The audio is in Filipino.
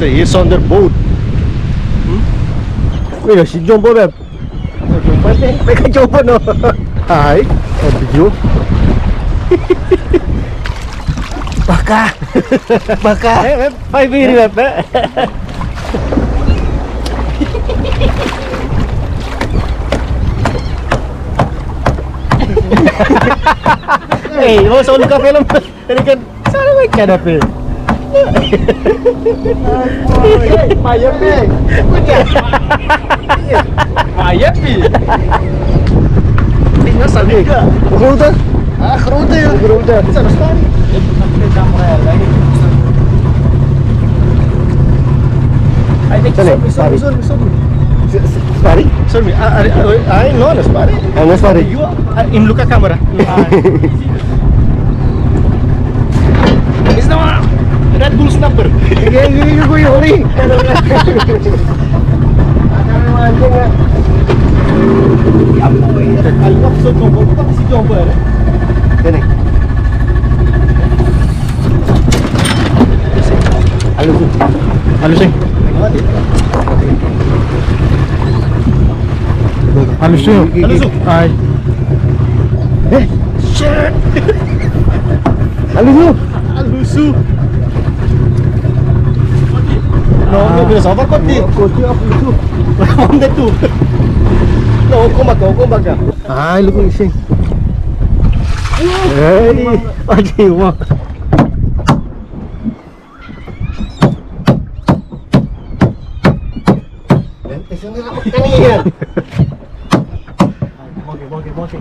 He's on the boat. Wait, si Jumbo Beb. Mereka Jumbo no. Hai, video. Baka. Baka. Beb, biri Beb. Eh, mau solo ka film. Ini kan sana may kadape. Mayat ni. Mayat ni. Tinggal sabi ka. Keruda? Ah, keruda ya. Keruda. Sana sekali. Pakai kamera lagi. Sorry. Spari? Sorry, I know na Spari. Ano Spari? In look at camera. Is na Red Bull snapper. Yung ko yung ring. Alok sa Jumbo. Buka si Jumbo. Yan eh. Halus eh. Halus yun. Halus yun. Ay. Eh, shit. Halus yun. Halus yun. No, no, sama koti. Koti apa itu? Mana tu? No, kompak ka. Ay, lupa ising. Hey, aji wah. Isang nila kaniyan. Mogi.